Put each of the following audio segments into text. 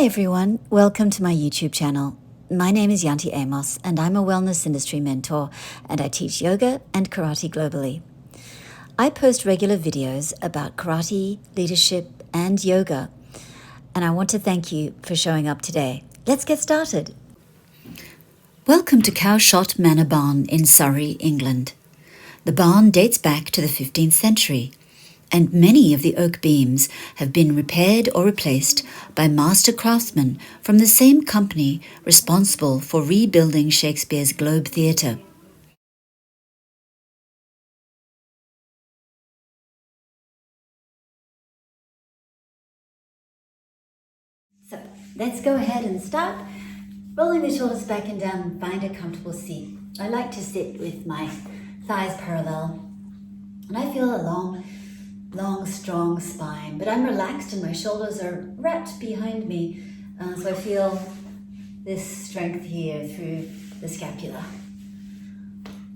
Hi everyone, welcome to my YouTube channel. My name is Yanti Amos and I'm a wellness industry mentor and I teach yoga and karate globally. I post regular videos about karate, leadership and yoga, and I want to thank you for showing up today. Let's get started. Welcome to Cowshot Manor Barn in Surrey, England. The barn dates back to the 15th century, and many of the oak beams have been repaired or replaced by master craftsmen from the same company responsible for rebuilding Shakespeare's Globe Theatre. So let's go ahead and start rolling the shoulders back and down and find a comfortable seat. I like to sit with my thighs parallel, and I feel a long, strong spine, but I'm relaxed and my shoulders are wrapped behind me, so I feel this strength here through the scapula.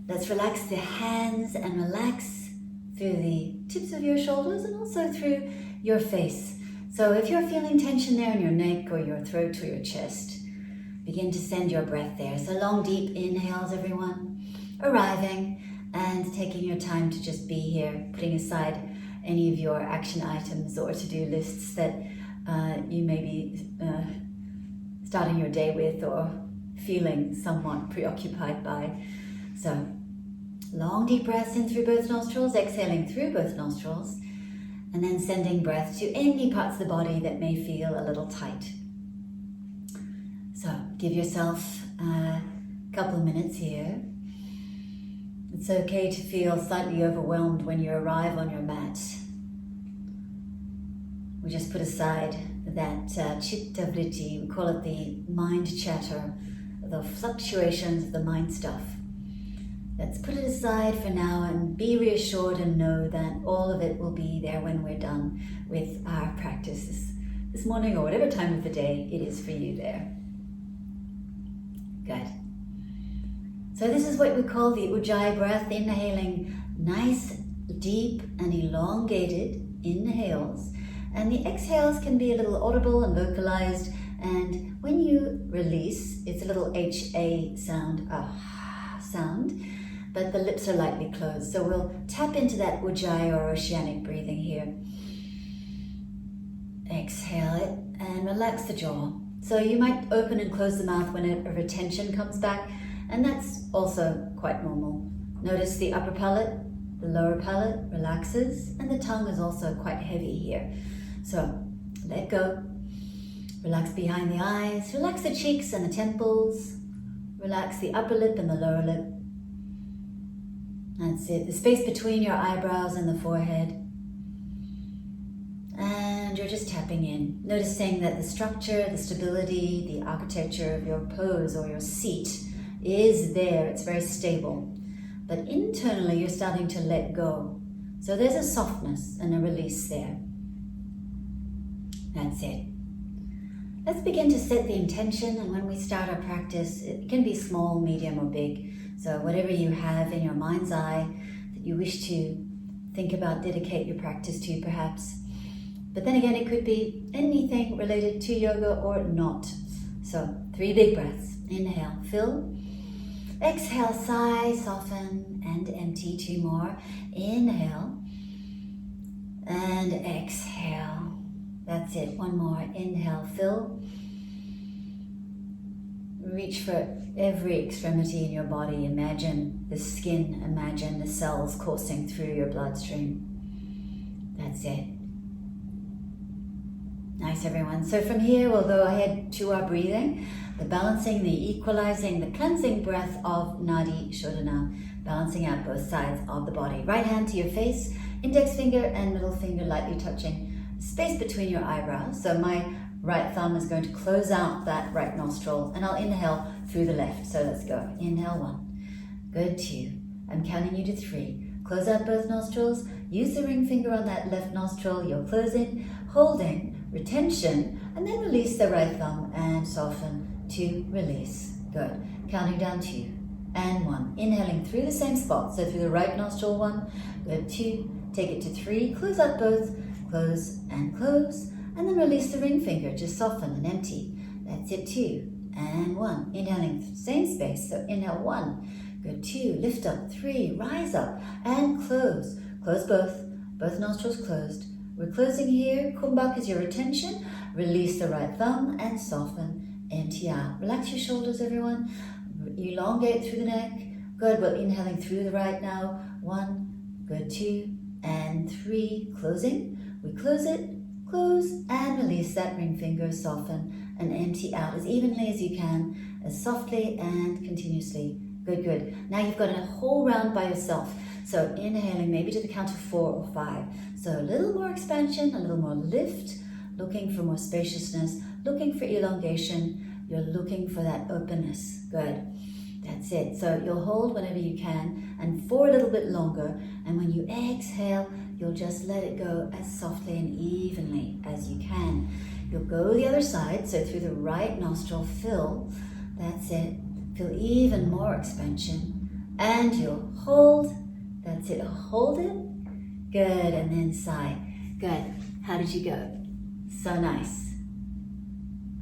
Let's relax the hands and relax through the tips of your shoulders and also through your face. So if you're feeling tension there in your neck or your throat or your chest, begin to send your breath there. So long, deep inhales, everyone, arriving and taking your time to just be here, putting aside any of your action items or to-do lists that you may be starting your day with or feeling somewhat preoccupied by. So long deep breaths in through both nostrils, exhaling through both nostrils, and then sending breath to any parts of the body that may feel a little tight. So give yourself a couple of minutes here. It's okay to feel slightly overwhelmed when you arrive on your mat. We just put aside that chitta vritti, we call it the mind chatter, the fluctuations of the mind stuff. Let's put it aside for now and be reassured and know that all of it will be there when we're done with our practice this morning or whatever time of the day it is for you there. Good. So this is what we call the Ujjayi breath, inhaling nice, deep and elongated inhales. And the exhales can be a little audible and vocalized. And when you release, it's a little HA sound, sound, but the lips are lightly closed. So we'll tap into that Ujjayi or oceanic breathing here. Exhale it and relax the jaw. So you might open and close the mouth when a retention comes back, and that's also quite normal. Notice the upper palate, the lower palate relaxes, and the tongue is also quite heavy here. So let go. Relax behind the eyes, relax the cheeks and the temples, relax the upper lip and the lower lip. That's it, the space between your eyebrows and the forehead. And you're just tapping in, noticing that the structure, the stability, the architecture of your pose or your seat is there, it's very stable. But internally you're starting to let go. So there's a softness and a release there. That's it. Let's begin to set the intention, and when we start our practice, it can be small, medium or big. So whatever you have in your mind's eye that you wish to think about, dedicate your practice to perhaps. But then again, it could be anything related to yoga or not. So 3 big breaths. Inhale, fill. Exhale, sigh, soften and empty. 2 more. Inhale and exhale. That's it. 1 more. Inhale, fill. Reach for every extremity in your body. Imagine the skin, imagine the cells coursing through your bloodstream. That's it. Nice, everyone. So from here, we'll go ahead to our breathing, the balancing, the equalizing, the cleansing breath of Nadi Shodhana, balancing out both sides of the body. Right hand to your face, index finger and middle finger lightly touching space between your eyebrows. So my right thumb is going to close out that right nostril and I'll inhale through the left. So let's go. Inhale 1. Good. 2. I'm counting you to 3. Close out both nostrils. Use the ring finger on that left nostril. You're closing, holding, retention, and then release the right thumb and soften to release. Good. Counting down 2 and 1. Inhaling through the same spot. So through the right nostril 1. Good. 2. Take it to 3. Close out both. Close and close. And then release the ring finger, just soften and empty. That's it, 2 and 1. Inhaling, same space, so inhale 1. Good, 2, lift up, 3, rise up and close. Close both nostrils closed. We're closing here. Kumbhak is your retention. Release the right thumb and soften, empty out. Relax your shoulders, everyone. Elongate through the neck. Good, we're inhaling through the right now. 1, good, 2 and 3. Closing. We close it, close and release that ring finger, soften and empty out as evenly as you can, as softly and continuously. Good, good. Now you've got a whole round by yourself. So inhaling maybe to the count of 4 or 5. So a little more expansion, a little more lift, looking for more spaciousness, looking for elongation. You're looking for that openness. Good. That's it. So you'll hold whenever you can and for a little bit longer. And when you exhale, you'll just let it go as softly and evenly as you can. You'll go the other side. So through the right nostril, fill. That's it. Feel even more expansion. And you'll hold. That's it. Hold it. Good. And then sigh. Good. How did you go? So nice.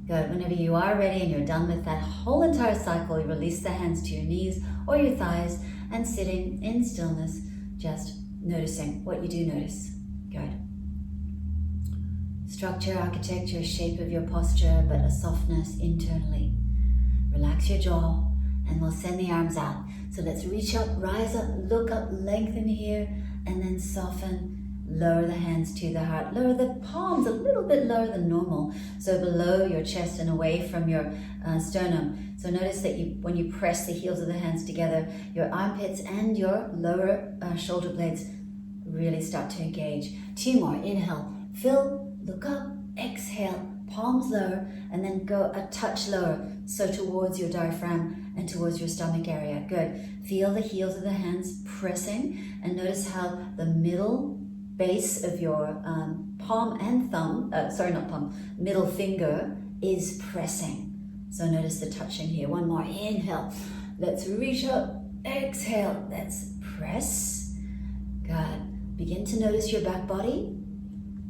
Good. Whenever you are ready and you're done with that whole entire cycle, you release the hands to your knees or your thighs and sitting in stillness, just noticing what you do notice. Good. Structure, architecture, shape of your posture, but a softness internally. Relax your jaw and we'll send the arms out. So let's reach up, rise up, look up, lengthen here, and then soften. Lower the hands to the heart. Lower the palms a little bit lower than normal. So below your chest and away from your sternum. So notice that when you press the heels of the hands together, your armpits and your lower shoulder blades really start to engage. 2 more. Inhale. Fill. Look up. Exhale. Palms lower. And then go a touch lower. So towards your diaphragm and towards your stomach area. Good. Feel the heels of the hands pressing. And notice how the middle base of your palm and thumb, middle finger is pressing. So notice the touching here. 1 more. Inhale. Let's reach up. Exhale. Let's press. Good. Begin to notice your back body.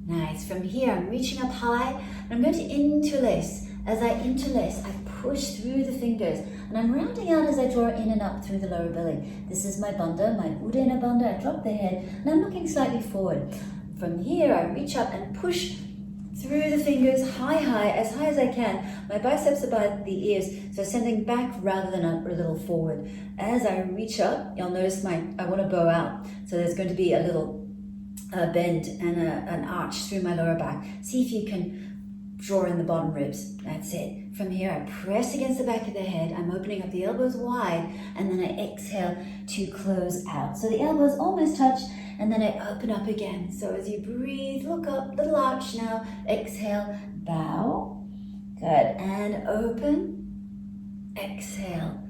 Nice. From here, I'm reaching up high and I'm going to interlace. As I interlace, I push through the fingers and I'm rounding out as I draw in and up through the lower belly. This is my bandha, my Udena bandha. I drop the head and I'm looking slightly forward. From here, I reach up and push through the fingers as high as I can. My biceps are by the ears, so sending back rather than a little forward. As I reach up, you'll notice I want to bow out. So there's going to be a little bend and an arch through my lower back. See if you can draw in the bottom ribs. That's it. From here, I press against the back of the head. I'm opening up the elbows wide, and then I exhale to close out. So the elbows almost touch, and then I open up again. So as you breathe, look up, little arch now. Exhale, bow. Good. And open. Exhale.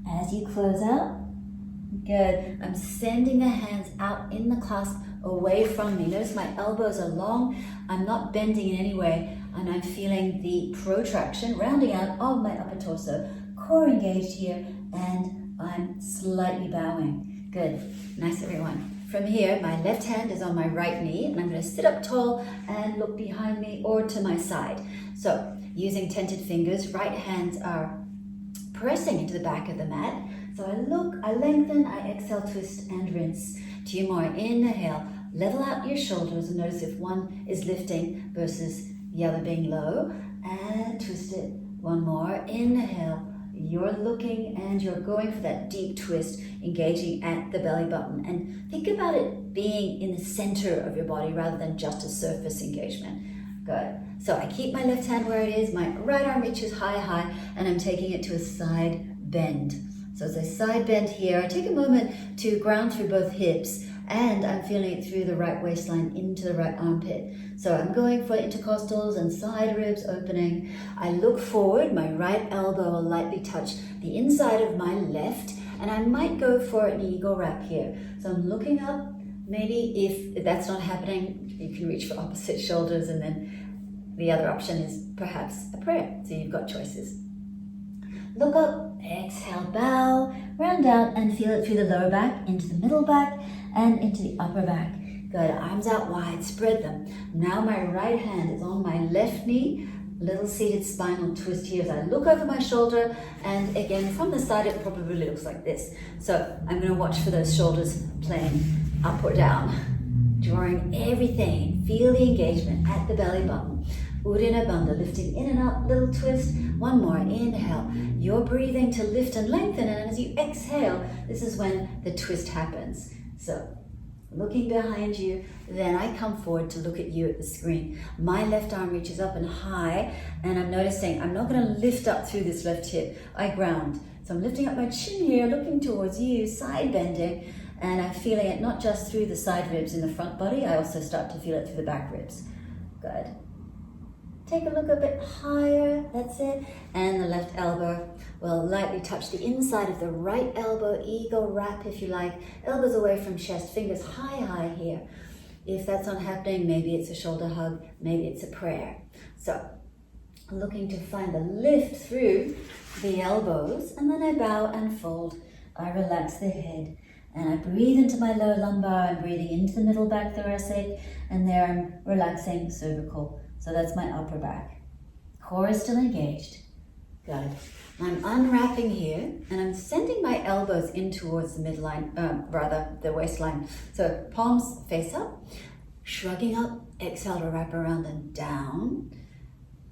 As you close out. Good. I'm sending the hands out in the clasp away from me. Notice my elbows are long. I'm not bending in any way. And I'm feeling the protraction, rounding out of my upper torso. Core engaged here, and I'm slightly bowing. Good. Nice, everyone. From here, my left hand is on my right knee, and I'm going to sit up tall and look behind me or to my side. So, using tented fingers, right hands are pressing into the back of the mat. So I look, I lengthen, I exhale, twist, and rinse. 2 more. Inhale. Level out your shoulders and notice if one is lifting versus the other being low, and twist it. 1 more. Inhale. You're looking and you're going for that deep twist, engaging at the belly button. And think about it being in the center of your body rather than just a surface engagement. Good. So I keep my left hand where it is. My right arm reaches high, and I'm taking it to a side bend. So as I side bend here, I take a moment to ground through both hips, and I'm feeling it through the right waistline into the right armpit. So I'm going for intercostals and side ribs opening. I look forward, my right elbow will lightly touch the inside of my left, and I might go for an eagle wrap here. So I'm looking up. Maybe if that's not happening, you can reach for opposite shoulders, and then the other option is perhaps a prayer. So you've got choices. Look up, exhale, bow, round out and feel it through the lower back, into the middle back, and into the upper back. Good, arms out wide, spread them. Now my right hand is on my left knee, little seated spinal twist here as I look over my shoulder, and again from the side it probably looks like this. So I'm going to watch for those shoulders playing up or down, drawing everything. Feel the engagement at the belly button. Udina Bandha, lifting in and up, little twist. One more, inhale. You're breathing to lift and lengthen, and as you exhale, this is when the twist happens. So looking behind you, then I come forward to look at you at the screen. My left arm reaches up and high, and I'm noticing I'm not going to lift up through this left hip. I ground. So I'm lifting up my chin here, looking towards you, side bending, and I'm feeling it not just through the side ribs in the front body, I also start to feel it through the back ribs. Good. Take a look a bit higher, that's it. And the left elbow will lightly touch the inside of the right elbow, ego wrap if you like. Elbows away from chest, fingers high here. If that's not happening, maybe it's a shoulder hug, maybe it's a prayer. So, looking to find the lift through the elbows, and then I bow and fold. I relax the head, and I breathe into my lower lumbar. I'm breathing into the middle back thoracic, and there I'm relaxing cervical. So that's my upper back. Core is still engaged. Good. I'm unwrapping here, and I'm sending my elbows in towards the midline, the waistline. So palms face up, shrugging up, exhale to wrap around and down.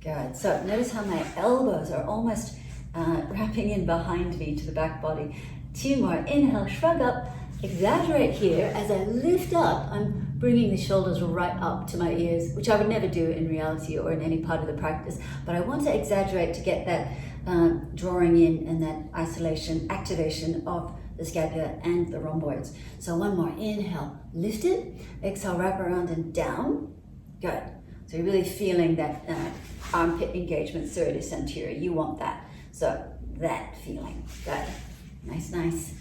Good. So notice how my elbows are almost wrapping in behind me to the back body. 2 more. Inhale, shrug up, exaggerate here. As I lift up, I'm bringing the shoulders right up to my ears, which I would never do in reality or in any part of the practice, but I want to exaggerate to get that drawing in and that isolation, activation of the scapula and the rhomboids. So 1 more, inhale, lift it, exhale, wrap around and down. Good. So you're really feeling that armpit engagement, serratus anterior. You want that. So that feeling. Good. Nice.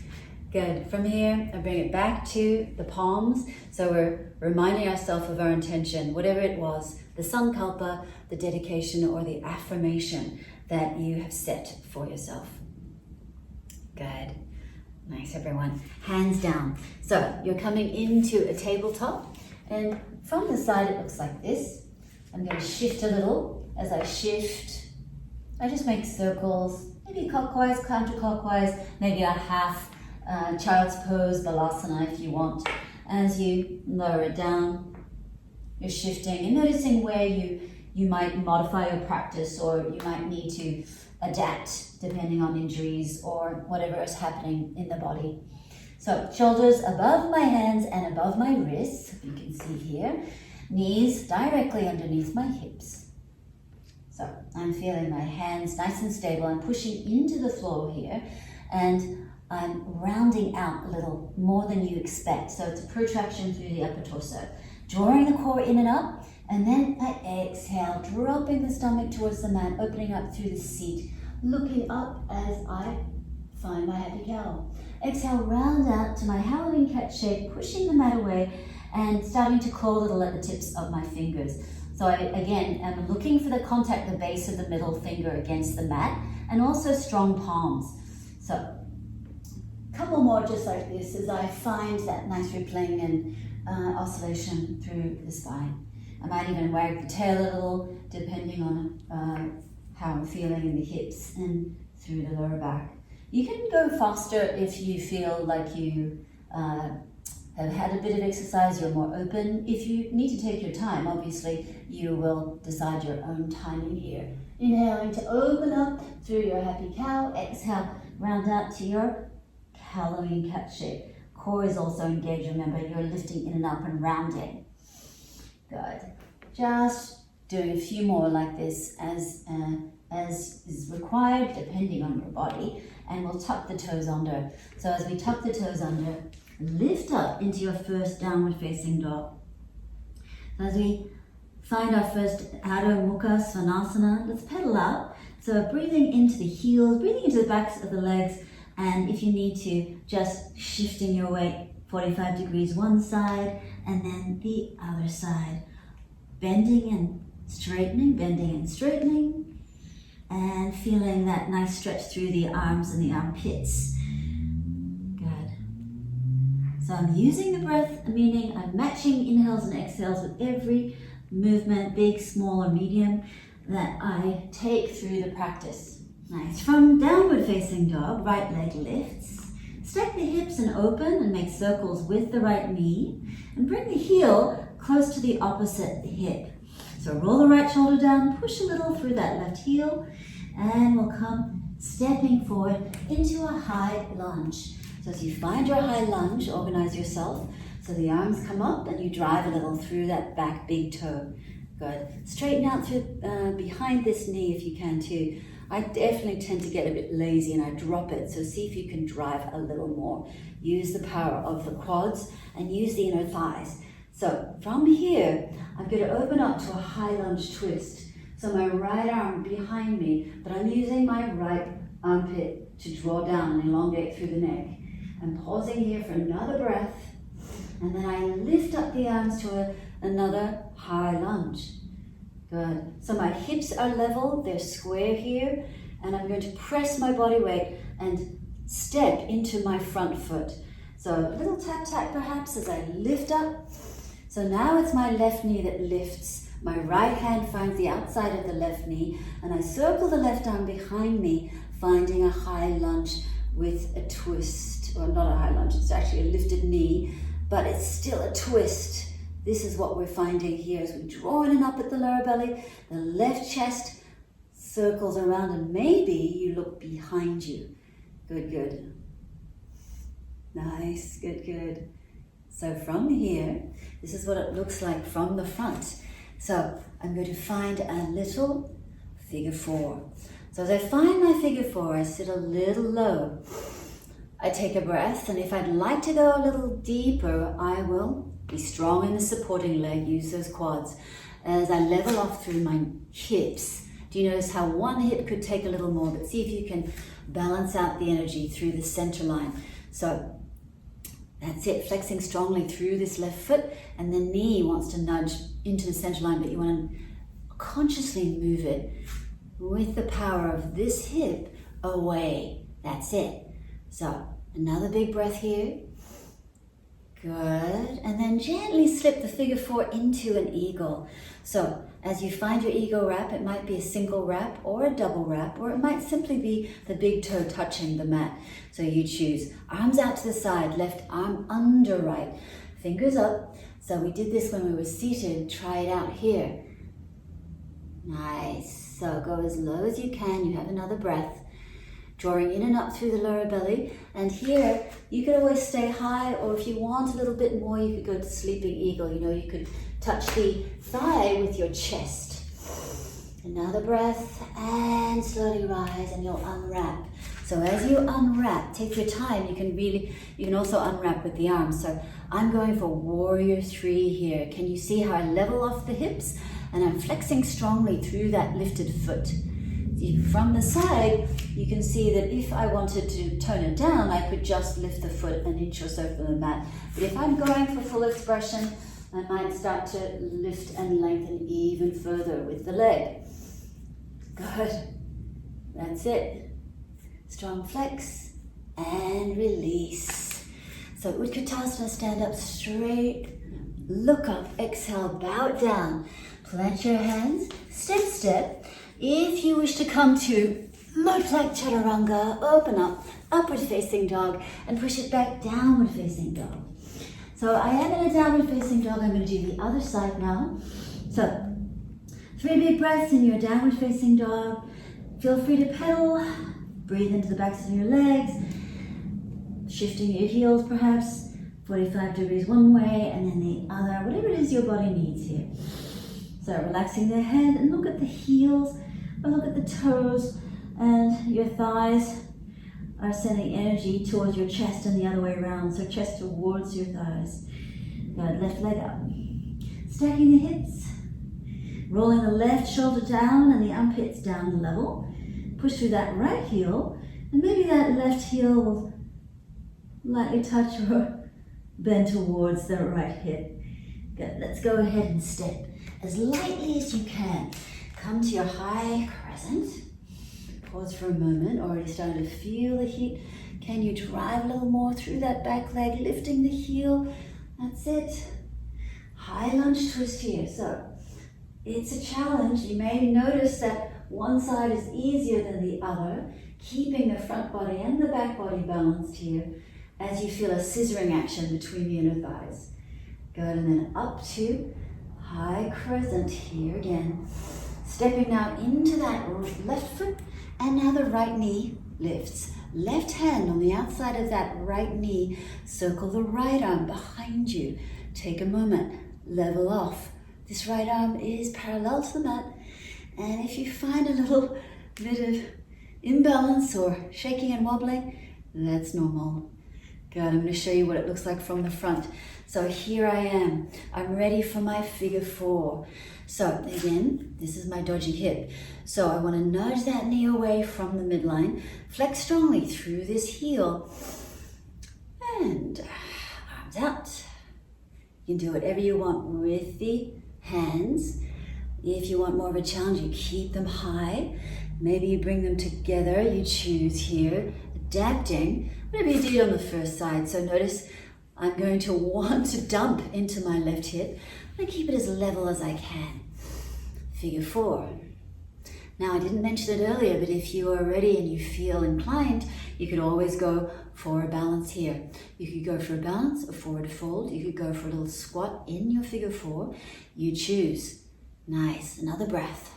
Good. From here, I bring it back to the palms. So we're reminding ourselves of our intention, whatever it was, the sankalpa, the dedication, or the affirmation that you have set for yourself. Good. Nice, everyone. Hands down. So you're coming into a tabletop, and from the side it looks like this. I'm going to shift a little. As I shift, I just make circles, maybe clockwise, counterclockwise, maybe a half child's pose, balasana if you want. As you lower it down, you're shifting and noticing where you might modify your practice, or you might need to adapt depending on injuries or whatever is happening in the body. So shoulders above my hands and above my wrists, you can see here. Knees directly underneath my hips. So I'm feeling my hands nice and stable. I'm pushing into the floor here, and I'm rounding out a little more than you expect. So it's a protraction through the upper torso. Drawing the core in and up, and then I exhale, dropping the stomach towards the mat, opening up through the seat, looking up as I find my happy cow. Exhale, round out to my Halloween cat shape, pushing the mat away and starting to claw a little at the tips of my fingers. So I, again, am looking for the contact, the base of the middle finger against the mat, and also strong palms. So a couple more just like this as I find that nice replaying and oscillation through the spine. I might even wag the tail a little, depending on how I'm feeling in the hips and through the lower back. You can go faster if you feel like you have had a bit of exercise, you're more open. If you need to take your time, obviously, you will decide your own timing here. Inhaling to open up through your happy cow. Exhale, round out to your Halloween cat shape. Core is also engaged. Remember, you're lifting in and up and rounding. Good. Just doing a few more like this as is required, depending on your body. And we'll tuck the toes under. So as we tuck the toes under, lift up into your first downward facing dog. As we find our first Adho Mukha Svanasana, let's pedal out. So breathing into the heels, breathing into the backs of the legs, and if you need to, just shifting your weight 45 degrees one side and then the other side. Bending and straightening, and feeling that nice stretch through the arms and the armpits. Good. So I'm using the breath, meaning I'm matching inhales and exhales with every movement, big, small, or medium, that I take through the practice. Nice. From downward facing dog, right leg lifts. Stack the hips and open and make circles with the right knee. And bring the heel close to the opposite hip. So roll the right shoulder down, push a little through that left heel, and we'll come stepping forward into a high lunge. So as you find your high lunge, organize yourself so the arms come up and you drive a little through that back big toe. Good. Straighten out through behind this knee if you can too. I definitely tend to get a bit lazy and I drop it, so see if you can drive a little more. Use the power of the quads and use the inner thighs. So from here, I'm going to open up to a high lunge twist. So my right arm behind me, but I'm using my right armpit to draw down and elongate through the neck. I'm pausing here for another breath, and then I lift up the arms to another high lunge. Good. So my hips are level, they're square here, and I'm going to press my body weight and step into my front foot. So a little tap tap perhaps as I lift up. So now it's my left knee that lifts. My right hand finds the outside of the left knee, and I circle the left arm behind me, finding a high lunge with a twist. Well, not a high lunge, it's actually a lifted knee, but it's still a twist. This is what we're finding here as we draw in and up at the lower belly. The left chest circles around, and maybe you look behind you. Good, good. Nice, good, good. So from here, this is what it looks like from the front. So I'm going to find a little figure four. So as I find my figure four, I sit a little low. I take a breath, and if I'd like to go a little deeper, I will be strong in the supporting leg, use those quads. As I level off through my hips, do you notice how one hip could take a little more, but see if you can balance out the energy through the center line. So that's it, flexing strongly through this left foot, and the knee wants to nudge into the center line, but you want to consciously move it with the power of this hip away. That's it. So another big breath here. Good. And then gently slip the figure four into an eagle. So as you find your eagle wrap, it might be a single wrap or a double wrap, or it might simply be the big toe touching the mat. So you choose. Arms out to the side, left arm under right, fingers up. So we did this when we were seated. Try it out here. Nice. So go as low as you can. You have another breath. Drawing in and up through the lower belly. And here, you could always stay high, or if you want a little bit more, you could go to sleeping eagle. You know, you could touch the thigh with your chest. Another breath, and slowly rise, and you'll unwrap. So as you unwrap, take your time. You can also unwrap with the arms. So I'm going for warrior three here. Can you see how I level off the hips? And I'm flexing strongly through that lifted foot. From the side, you can see that if I wanted to tone it down, I could just lift the foot an inch or so from the mat. But if I'm going for full expression, I might start to lift and lengthen even further with the leg. Good. That's it. Strong flex and release. So Utkatasana, stand up straight, look up, exhale, bow it down. Plant your hands, step, step. If you wish to come to low plank chaturanga, open up, upward facing dog, and push it back, downward facing dog. So I am in a downward facing dog. I'm going to do the other side now. So 3 big breaths in your downward facing dog. Feel free to pedal, breathe into the backs of your legs, shifting your heels perhaps, 45 degrees one way and then the other, whatever it is your body needs here. So relaxing the head, and look at the heels, or look at the toes, and your thighs are sending energy towards your chest and the other way around. So chest towards your thighs. Good, left leg up. Stacking the hips, rolling the left shoulder down and the armpits down level. Push through that right heel, and maybe that left heel will lightly touch or bend towards the right hip. Good, let's go ahead and step as lightly as you can. Come to your high crescent. Pause for a moment, already starting to feel the heat Can you drive a little more through that back leg, lifting the heel? That's it. High lunge twist here. So it's a challenge. You may notice that one side is easier than the other, keeping the front body and the back body balanced here as you feel a scissoring action between the inner thighs. Good, and then up to high crescent here again. Stepping now into that left foot, and now the right knee lifts. Left hand on the outside of that right knee, circle the right arm behind you. Take a moment, level off. This right arm is parallel to the mat, and if you find a little bit of imbalance or shaking and wobbling, that's normal. Good, I'm going to show you what it looks like from the front. So here I am. I'm ready for my figure four. So again, this is my dodgy hip. So I want to nudge that knee away from the midline, flex strongly through this heel, and arms out. You can do whatever you want with the hands. If you want more of a challenge, you keep them high. Maybe you bring them together, you choose here, adapting, whatever you did on the first side. So notice I'm going to want to dump into my left hip. I'm going to keep it as level as I can. Figure four. Now I didn't mention it earlier, but if you are ready and you feel inclined, you could always go for a balance here. You could go for a balance, a forward fold. You could go for a little squat in your figure four. You choose. Nice, another breath.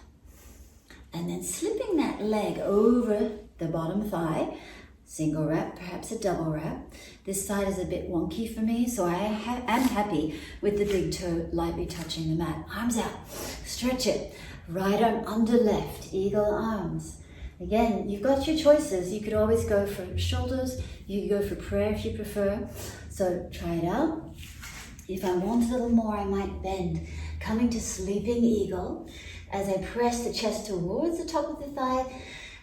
And then slipping that leg over the bottom thigh, single wrap, perhaps a double wrap. This side is a bit wonky for me, so I am happy with the big toe lightly touching the mat. Arms out, stretch it. Right arm under left, eagle arms. Again, you've got your choices. You could always go for shoulders. You could go for prayer if you prefer. So try it out. If I want a little more, I might bend. Coming to sleeping eagle as I press the chest towards the top of the thigh,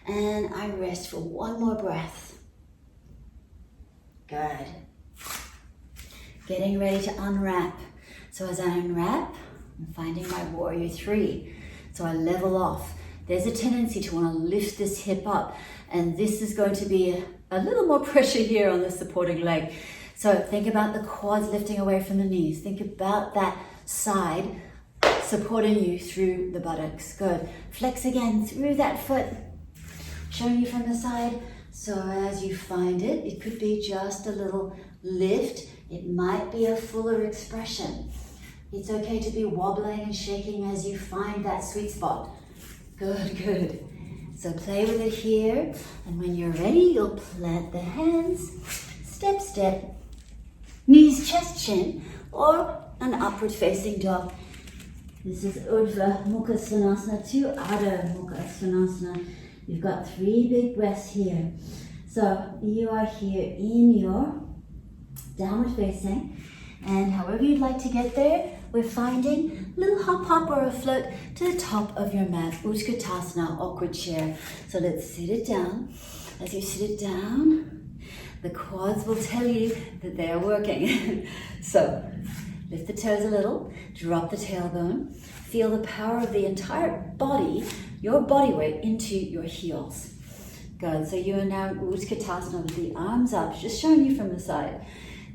and I rest for one more breath. Good. Getting ready to unwrap. So as I unwrap, I'm finding my warrior three. So I level off. There's a tendency to want to lift this hip up, and this is going to be a little more pressure here on the supporting leg. So think about the quads lifting away from the knees. Think about that side supporting you through the buttocks. Good. Flex again through that foot, showing you from the side. So as you find it, it could be just a little lift. It might be a fuller expression. It's okay to be wobbling and shaking as you find that sweet spot. Good, good. So play with it here, and when you're ready, you'll plant the hands, step, step, knees, chest, chin, or an upward facing dog. This is Urdhva Mukha Svanasana to Adho Mukha Svanasana. You've got 3 big breaths here. So you are here in your downward facing, and however you'd like to get there, we're finding a little hop hop or a float to the top of your mat, Utkatasana, awkward chair. So let's sit it down. As you sit it down, the quads will tell you that they are working. So lift the toes a little, drop the tailbone, feel the power of the entire body, your body weight into your heels. Good, so you are now Utkatasana with the arms up, just showing you from the side.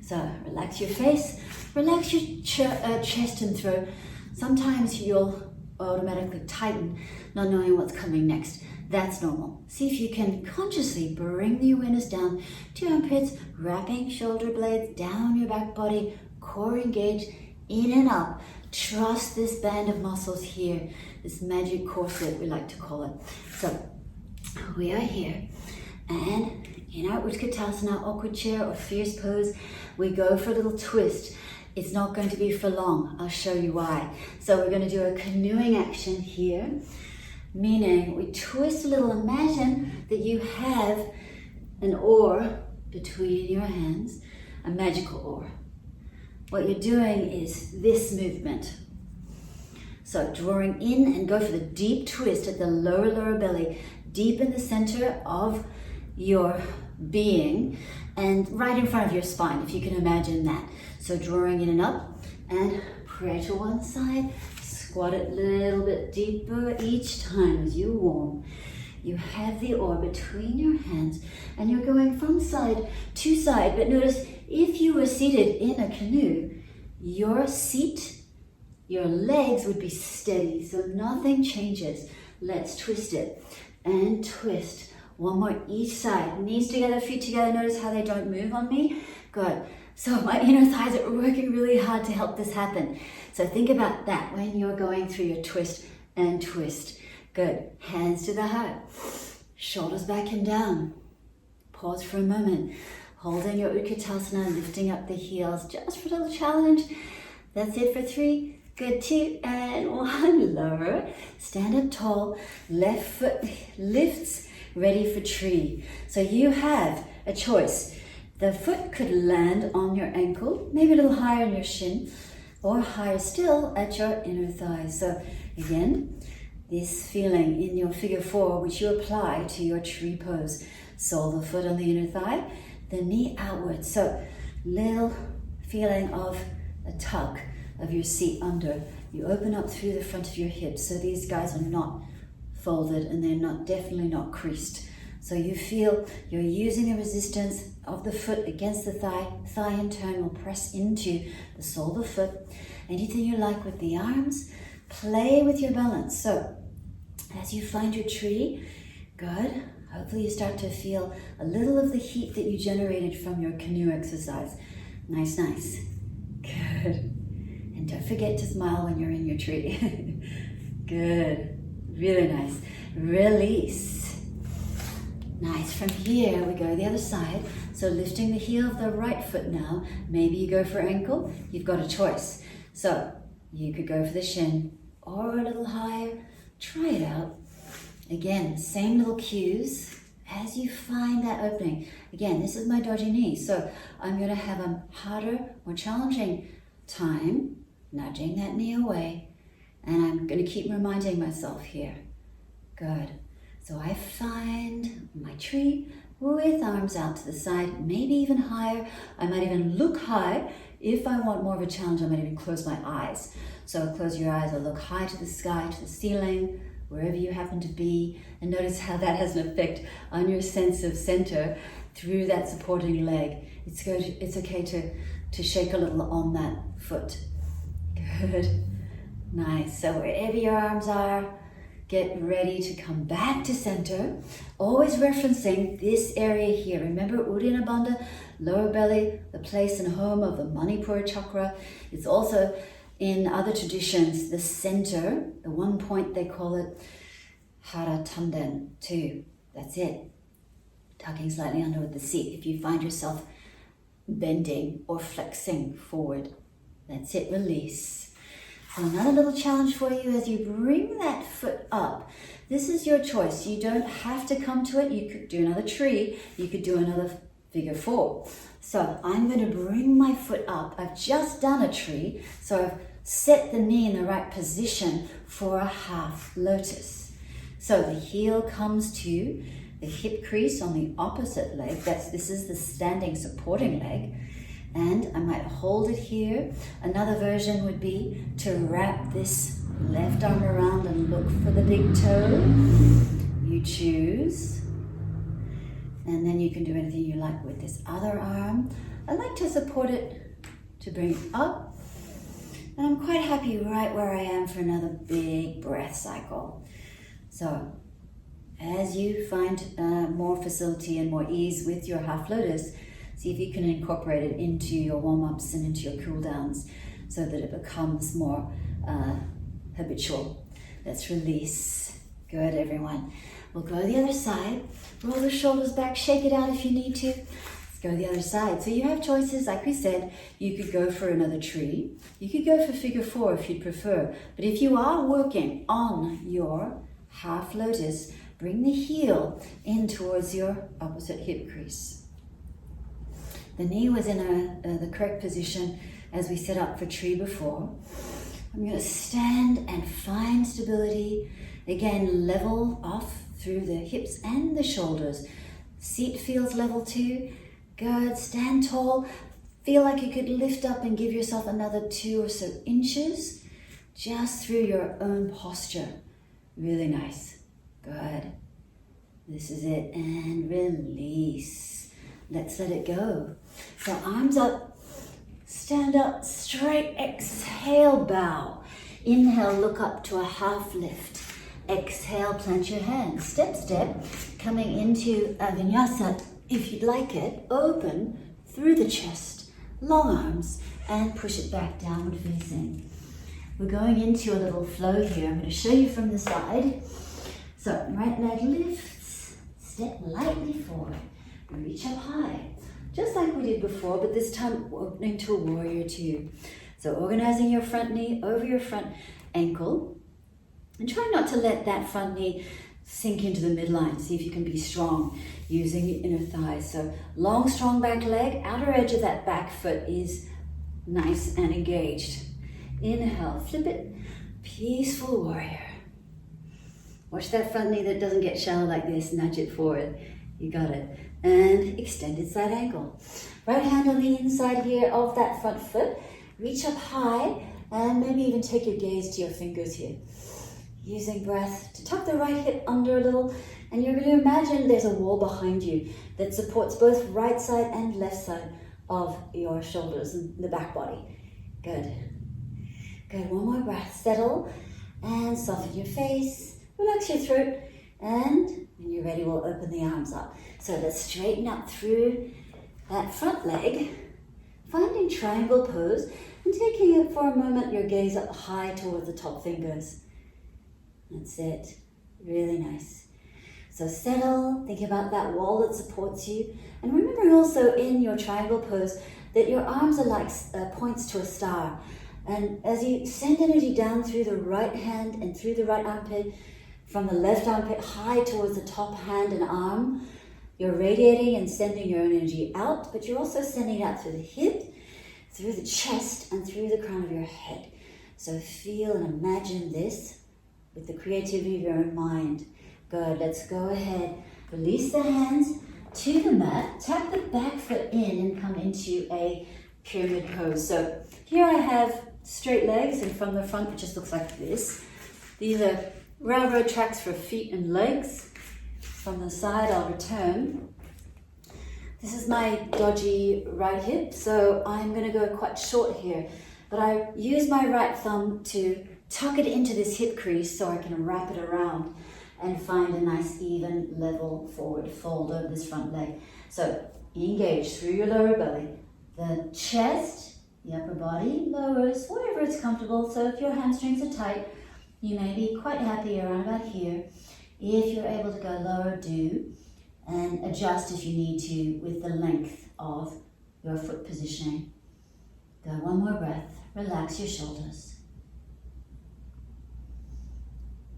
So relax your face, relax your chest and throat. Sometimes you'll automatically tighten, not knowing what's coming next. That's normal. See if you can consciously bring the awareness down to your armpits, wrapping shoulder blades down your back body, core engaged, in and up. Trust this band of muscles here, this magic corset we like to call it. So we are here, and in our Utkatasana, awkward chair or fierce pose, we go for a little twist. It's not going to be for long. I'll show you why. So we're going to do a canoeing action here, meaning we twist a little. Imagine that you have an oar between your hands, a magical oar. What you're doing is this movement. So drawing in and go for the deep twist at the lower belly, deep in the center of your being and right in front of your spine, if you can imagine that. So drawing in and up, and pray to one side, squat it a little bit deeper each time as you warm. You have the oar between your hands and you're going from side to side. But notice, if you were seated in a canoe, your seat, your legs would be steady, so nothing changes. Let's twist it and twist. One more each side. Knees together, feet together. Notice how they don't move on me. Good. So my inner thighs are working really hard to help this happen. So think about that when you're going through your twist and twist. Good. Hands to the heart. Shoulders back and down. Pause for a moment. Holding your Utkatasana, lifting up the heels just for a little challenge. That's it for 3. Good, 2 and 1. Lower. Stand up tall. Left foot lifts, ready for tree. So you have a choice. The foot could land on your ankle, maybe a little higher on your shin, or higher still at your inner thigh. So again, this feeling in your figure 4, which you apply to your tree pose. Sole the foot on the inner thigh, the knee outward. So little feeling of a tug of your seat under. You open up through the front of your hips. So these guys are not folded and they're definitely not creased. So you feel you're using the resistance of the foot against the thigh. Thigh in turn will press into the sole of the foot. Anything you like with the arms, play with your balance. So as you find your tree, good. Hopefully you start to feel a little of the heat that you generated from your canoe exercise. Nice, nice. Good. And don't forget to smile when you're in your tree. Good. Really nice. Release. Nice. From here, we go the other side. So lifting the heel of the right foot now. Maybe you go for ankle. You've got a choice. So you could go for the shin or a little higher. Try it out. Again, same little cues as you find that opening. Again, this is my dodgy knee. So I'm going to have a harder, more challenging time nudging that knee away. And I'm going to keep reminding myself here. Good. So I find my tree with arms out to the side, maybe even higher. I might even look high. If I want more of a challenge, I might even close my eyes. So close your eyes or look high to the sky, to the ceiling, wherever you happen to be. And notice how that has an effect on your sense of center through that supporting leg. It's okay to shake a little on that foot. Good. Nice. So wherever your arms are, get ready to come back to center. Always referencing this area here. Remember Uddiyana Bandha, lower belly, the place and home of the Manipura chakra. It's also in other traditions, the center, the one point they call it Hara Tanden too. That's it. Tucking slightly under with the seat. If you find yourself bending or flexing forward, that's it, release. So another little challenge for you as you bring that foot up. This is your choice. You don't have to come to it. You could do another tree. You could do another figure 4. So I'm going to bring my foot up. I've just done a tree. So I've set the knee in the right position for a half lotus. So the heel comes to the hip crease on the opposite leg. This is the standing supporting leg. And I might hold it here. Another version would be to wrap this left arm around and look for the big toe. You choose. And then you can do anything you like with this other arm. I like to support it to bring it up. And I'm quite happy right where I am for another big breath cycle. So as you find more facility and more ease with your half lotus, see if you can incorporate it into your warm-ups and into your cool-downs so that it becomes more habitual. Let's release. Good, everyone. We'll go the other side. Roll the shoulders back. Shake it out if you need to. Let's go the other side. So you have choices. Like we said, you could go for another tree. You could go for figure 4 if you'd prefer. But if you are working on your half lotus, bring the heel in towards your opposite hip crease. The knee was in the correct position as we set up for tree before. I'm going to stand and find stability. Again, level off through the hips and the shoulders. Seat feels level too. Good. Stand tall. Feel like you could lift up and give yourself another 2 or so inches just through your own posture. Really nice. Good. This is it, and release. Let's let it go. So arms up, stand up straight, exhale, bow. Inhale, look up to a half lift. Exhale, plant your hands. Step, step, coming into a vinyasa. If you'd like it, open through the chest, long arms, and push it back, downward facing. We're going into a little flow here. I'm going to show you from the side. So right leg lifts, step lightly forward, reach up high, just like we did before, but this time opening to a warrior two. So organizing your front knee over your front ankle, and try not to let that front knee sink into the midline. See if you can be strong using your inner thighs. So long, strong back leg, outer edge of that back foot is nice and engaged. Inhale, flip it, peaceful warrior. Watch that front knee that doesn't get shallow like this, nudge it forward. You got it. And extended side ankle. Right hand on the inside here of that front foot. Reach up high and maybe even take your gaze to your fingers here. Using breath to tuck the right hip under a little, and you're going to imagine there's a wall behind you that supports both right side and left side of your shoulders and the back body. Good. Good, one more breath. Settle and soften your face, relax your throat, and when you're ready, we'll open the arms up. So let's straighten up through that front leg, finding triangle pose, and taking it for a moment, your gaze up high towards the top fingers. That's it. Really nice. So settle, think about that wall that supports you. And remember also in your triangle pose that your arms are like points to a star. And as you send energy down through the right hand and through the right armpit, from the left armpit high towards the top hand and arm, you're radiating and sending your own energy out, but you're also sending it out through the hip, through the chest, and through the crown of your head. So feel and imagine this with the creativity of your own mind. Good, let's go ahead. Release the hands to the mat, tap the back foot in and come into a pyramid pose. So here I have straight legs, and from the front it just looks like this. These are railroad tracks for feet and legs. From the side I'll return. This is my dodgy right hip, so I'm going to go quite short here. But I use my right thumb to tuck it into this hip crease so I can wrap it around and find a nice even level forward fold over this front leg. So engage through your lower belly. The chest, the upper body lowers wherever it's comfortable. So if your hamstrings are tight, you may be quite happy around about here. If you're able to go lower, do, and adjust if you need to with the length of your foot positioning. Go one more breath. Relax your shoulders.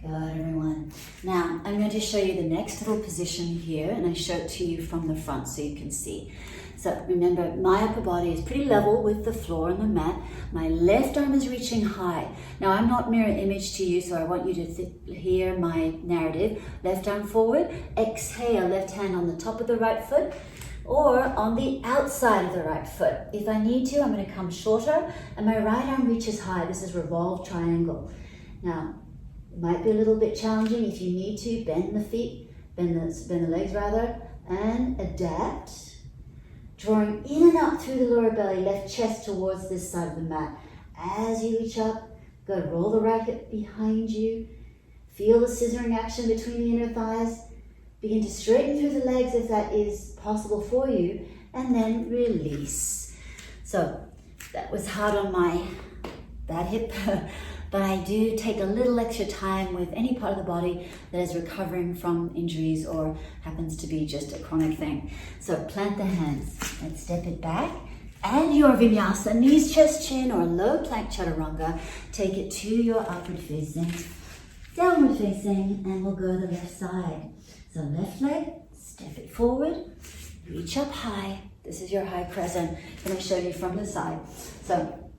Good, everyone. Now, I'm going to show you the next little position here, and I show it to you from the front so you can see. So remember, my upper body is pretty level with the floor and the mat. My left arm is reaching high. Now, I'm not mirror image to you, so I want you to hear my narrative. Left arm forward, exhale, left hand on the top of the right foot, or on the outside of the right foot. If I need to, I'm going to come shorter, and my right arm reaches high. This is revolved triangle. Now, it might be a little bit challenging. If you need to, bend the feet, bend the legs rather, and adapt. Drawing in and up through the lower belly, left chest towards this side of the mat. As you reach up, go roll the right hip behind you. Feel the scissoring action between the inner thighs. Begin to straighten through the legs if that is possible for you, and then release. So that was hard on my bad hip, but I do take a little extra time with any part of the body that is recovering from injuries or happens to be just a chronic thing. So plant the hands and step it back. Add your vinyasa, knees, chest, chin, or low plank chaturanga. Take it to your upward facing, downward facing, and we'll go to the left side. So left leg, step it forward, reach up high. This is your high crescent. I'm going to show you from the side. So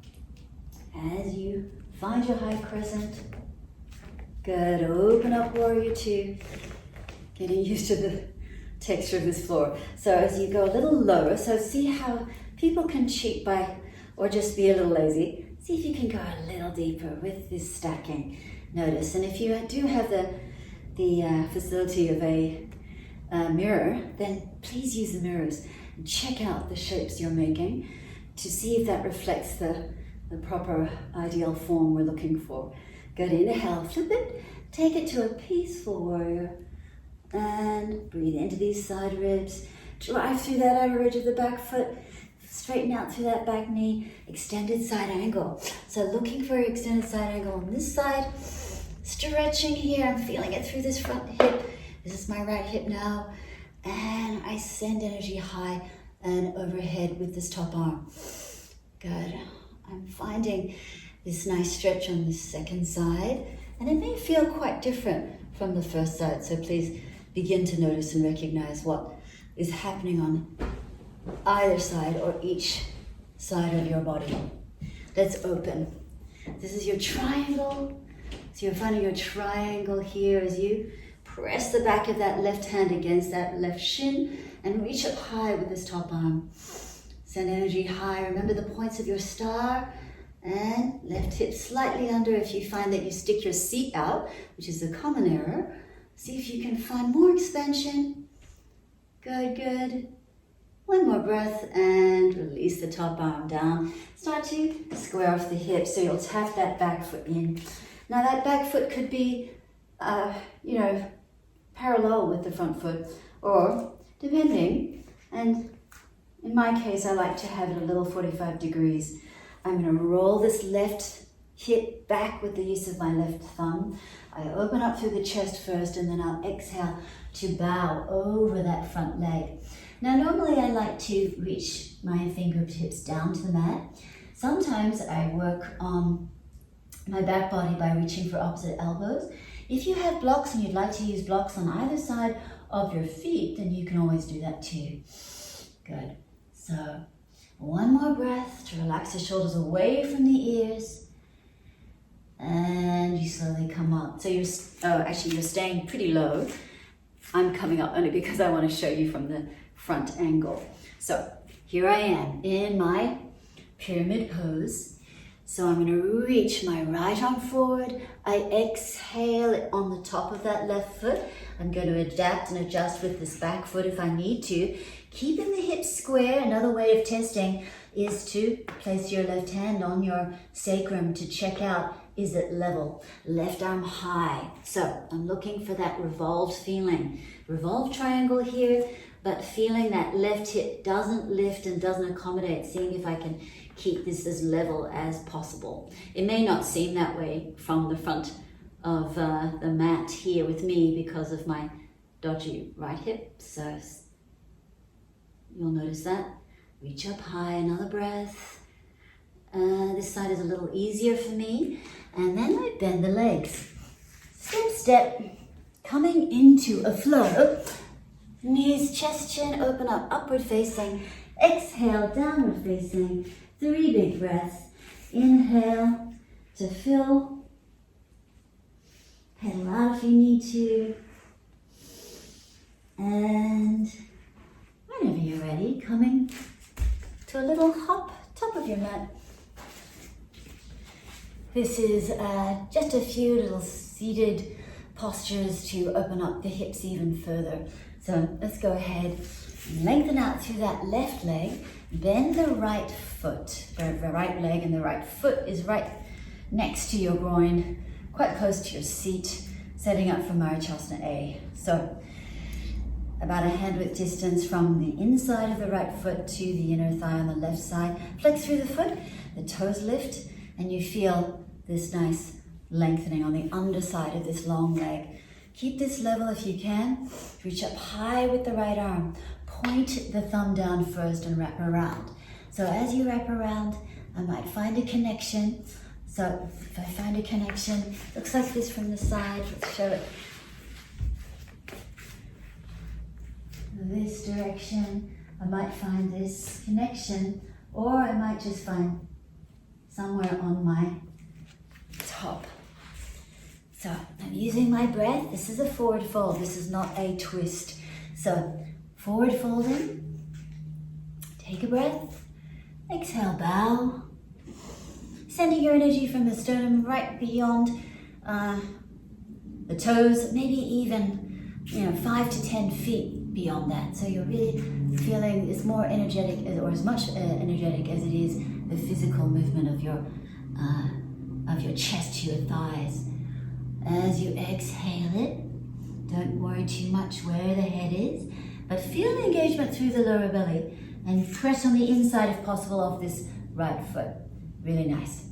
as you find your high crescent, good, open up warrior two, getting used to the texture of this floor. So as you go a little lower, so see how people can cheat by, or just be a little lazy. See if you can go a little deeper with this stacking. Notice, and if you do have the facility of a mirror, then please use the mirrors and check out the shapes you're making to see if that reflects the proper ideal form we're looking for. Good, inhale, flip it, take it to a peaceful warrior, and breathe into these side ribs. Drive through that outer edge of the back foot, straighten out through that back knee, extended side angle. So looking for your extended side angle on this side, stretching here, I'm feeling it through this front hip. This is my right hip now, and I send energy high and overhead with this top arm. Good. I'm finding this nice stretch on this second side, and it may feel quite different from the first side, so please begin to notice and recognize what is happening on either side or each side of your body. Let's open. This is your triangle. So you're finding your triangle here as you press the back of that left hand against that left shin and reach up high with this top arm. Send energy high. Remember the points of your star, and left hip slightly under. If you find that you stick your seat out, which is a common error, see if you can find more expansion. Good, good. One more breath and release the top arm down. Start to square off the hips, so you'll tap that back foot in. Now that back foot could be, parallel with the front foot, or depending, and in my case, I like to have it a little 45 degrees. I'm going to roll this left hip back with the use of my left thumb. I open up through the chest first, and then I'll exhale to bow over that front leg. Now, normally I like to reach my fingertips down to the mat. Sometimes I work on my back body by reaching for opposite elbows. If you have blocks and you'd like to use blocks on either side of your feet, then you can always do that too. Good. So, one more breath to relax the shoulders away from the ears. And you slowly come up. So you're staying pretty low. I'm coming up only because I want to show you from the front angle. So here I am in my pyramid pose. So I'm going to reach my right arm forward. I exhale it on the top of that left foot. I'm going to adapt and adjust with this back foot if I need to. Keeping the hips square. Another way of testing is to place your left hand on your sacrum to check out, is it level? Left arm high. So I'm looking for that revolved feeling. Revolved triangle here, but feeling that left hip doesn't lift and doesn't accommodate, seeing if I can keep this as level as possible. It may not seem that way from the front of the mat here with me because of my dodgy right hip, so you'll notice that. Reach up high, another breath. This side is a little easier for me. And then I bend the legs. Step, step, coming into a flow. Knees, chest, chin, open up, upward facing. Exhale, downward facing. 3 big breaths. Inhale to fill. Pedal out if you need to. And whenever you're ready, coming to a little hop, top of your mat. This is just a few little seated postures to open up the hips even further. So let's go ahead and lengthen out through that left leg, bend the right foot, the right leg, and the right foot is right next to your groin, quite close to your seat, setting up for Marichyasana A. So about a hand width distance from the inside of the right foot to the inner thigh on the left side. Flex through the foot, the toes lift, and you feel this nice lengthening on the underside of this long leg. Keep this level if you can. Reach up high with the right arm. Point the thumb down first and wrap around. So as you wrap around, I might find a connection. So if I find a connection, looks like this from the side. Let's show it. This direction, I might find this connection, or I might just find somewhere on my top. So I'm using my breath. This is a forward fold. This is not a twist. So forward folding. Take a breath. Exhale, bow. Sending your energy from the sternum right beyond the toes, maybe even 5 to 10 feet beyond that. So you're really feeling it's more energetic, or as much energetic as it is the physical movement of your chest to your thighs. As you exhale it, don't worry too much where the head is, but feel the engagement through the lower belly and press on the inside if possible of this right foot. Really nice.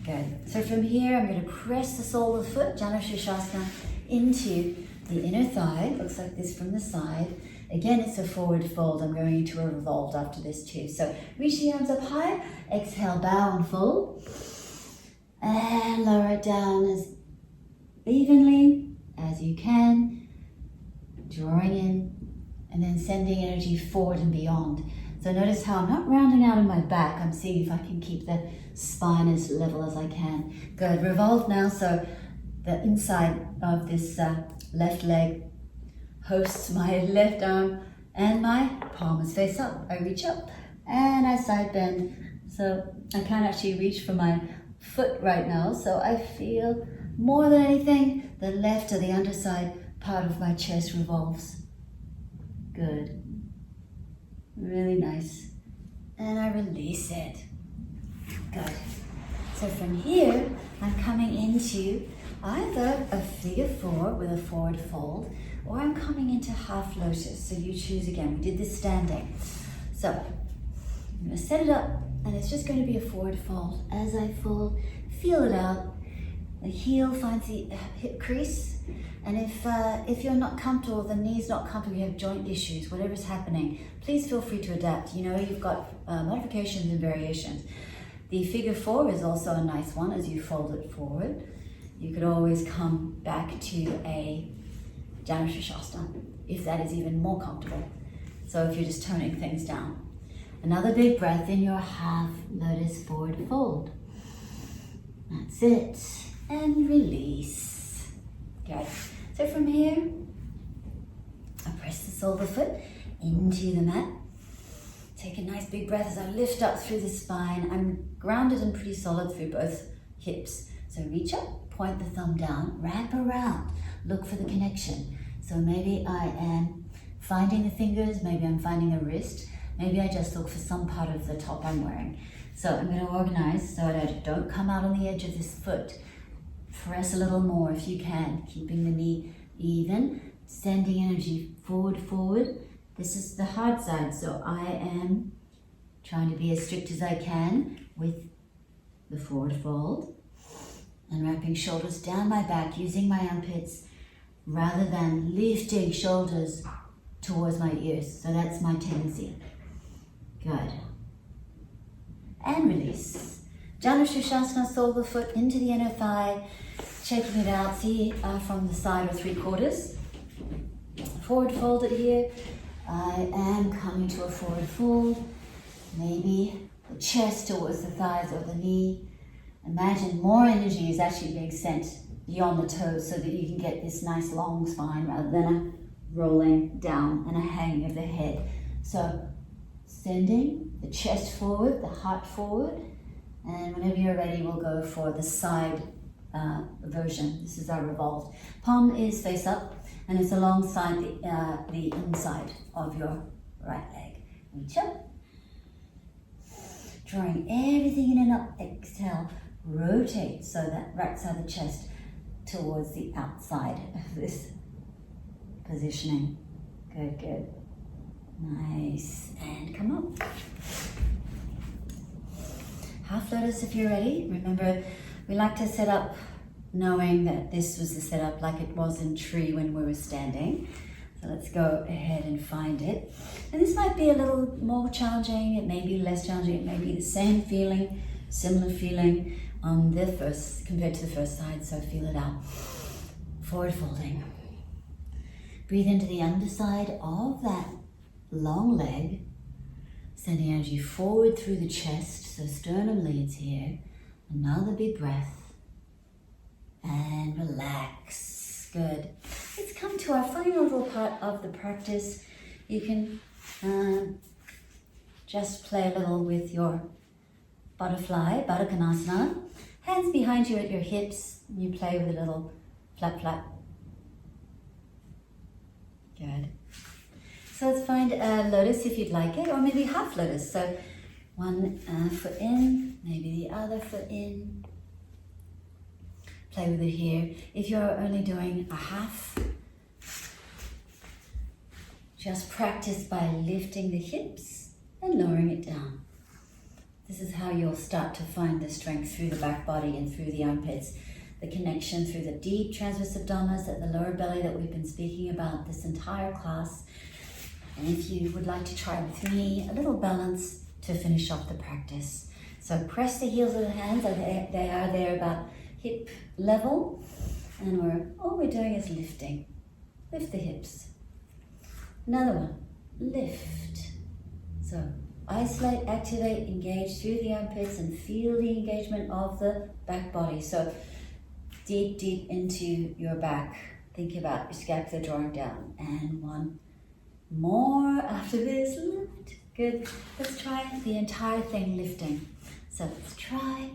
Good. So from here, I'm going to press the sole of the foot, Janu Shirshasana, into the inner thigh. Looks like this from the side. Again, it's a forward fold. I'm going into a revolved after this too. So reach the arms up high. Exhale, bow and fold. And lower it down as evenly as you can. Drawing in and then sending energy forward and beyond. So notice how I'm not rounding out in my back. I'm seeing if I can keep the spine as level as I can. Good. Revolve now. So the inside of this left leg hosts my left arm and my palm is face up. I reach up and I side bend. So I can't actually reach for my foot right now. So I feel more than anything, the left or the underside part of my chest revolves. Good. Really nice. And I release it. Good. So from here, I'm coming into either a figure 4 with a forward fold, or I'm coming into half lotus. So you choose again. We did this standing. So I'm going to set it up, and it's just going to be a forward fold. As I fold, feel it out. The heel finds the hip crease. And if you're not comfortable, the knee's not comfortable, you have joint issues, whatever's happening, please feel free to adapt. You've got modifications and variations. The figure 4 is also a nice one as you fold it forward. You could always come back to a Janu Shirshasana if that is even more comfortable. So if you're just toning things down. Another big breath in your half lotus forward fold. That's it. And release. Good. So from here, I press the sole of the foot into the mat. Take a nice big breath as I lift up through the spine. I'm grounded and pretty solid through both hips. So reach up, point the thumb down, wrap around, look for the connection. So maybe I am finding the fingers, maybe I'm finding a wrist, maybe I just look for some part of the top I'm wearing. So I'm going to organize so that I don't come out on the edge of this foot. Press a little more if you can, keeping the knee even, sending energy forward. This is the hard side, so I am trying to be as strict as I can with the forward fold and wrapping shoulders down my back, using my armpits rather than lifting shoulders towards my ears. So that's my tendency. Good. And release. Janu Shirshasana, sole of the foot into the inner thigh, checking it out, see from the side or 3/4. Forward fold it here. I am coming to a forward fold. Maybe the chest towards the thighs or the knee. Imagine more energy is actually being sent beyond the toes so that you can get this nice long spine rather than a rolling down and a hanging of the head. So sending the chest forward, the heart forward. And whenever you're ready, we'll go for the side version. This is our revolved. Palm is face up, and it's alongside the inside of your right leg. Reach up. Drawing everything in and up. Exhale. Rotate so that right side of the chest towards the outside of this positioning. Good, good. Nice. And come up. Half lotus if you're ready. Remember, we like to set up knowing that this was the setup like it was in tree when we were standing. So let's go ahead and find it. And this might be a little more challenging, it may be less challenging, it may be the same feeling, similar feeling on the first, compared to the first side, so feel it out. Forward folding. Breathe into the underside of that long leg, sending energy forward through the chest, so sternum leads here. Another big breath. And relax. Good. Let's come to our final little part of the practice. You can just play a little with your butterfly, Baddha Konasana. Hands behind you at your hips. You play with a little flap, flap. Good. So let's find a lotus if you'd like it, or maybe half lotus. So one foot in, maybe the other foot in. Play with it here. If you're only doing a half, just practice by lifting the hips and lowering it down. This is how you'll start to find the strength through the back body and through the armpits, the connection through the deep transverse abdominis at the lower belly that we've been speaking about this entire class. And if you would like to try with me, a little balance to finish off the practice. So press the heels of the hands, they are there about hip level, and all we're doing is lifting. Lift the hips. Another one, lift. So isolate, activate, engage through the armpits and feel the engagement of the back body. So deep into your back. Think about your scapula drawing down. And one more after this, lift. Good. Let's try the entire thing lifting. So let's try.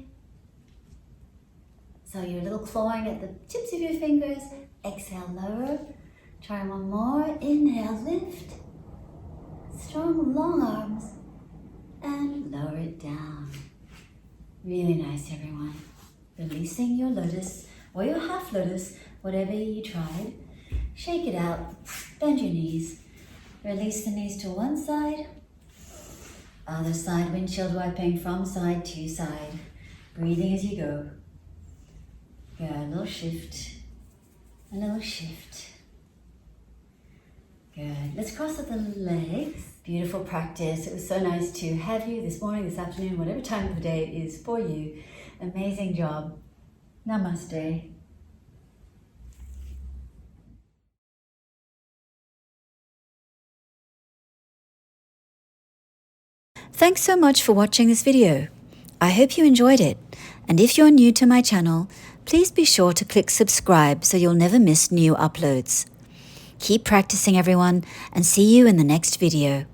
So you're a little clawing at the tips of your fingers. Exhale, lower. Try one more. Inhale, lift. Strong, long arms. And lower it down. Really nice, everyone. Releasing your lotus or your half lotus, whatever you tried. Shake it out. Bend your knees. Release the knees to one side. Other side, windshield wiping from side to side. Breathing as you go. Good, a little shift. A little shift. Good. Let's cross up the legs. Beautiful practice. It was so nice to have you this morning, this afternoon, whatever time of the day it is for you. Amazing job. Namaste. Thanks so much for watching this video. I hope you enjoyed it. And if you're new to my channel, please be sure to click subscribe so you'll never miss new uploads. Keep practicing, everyone, and see you in the next video.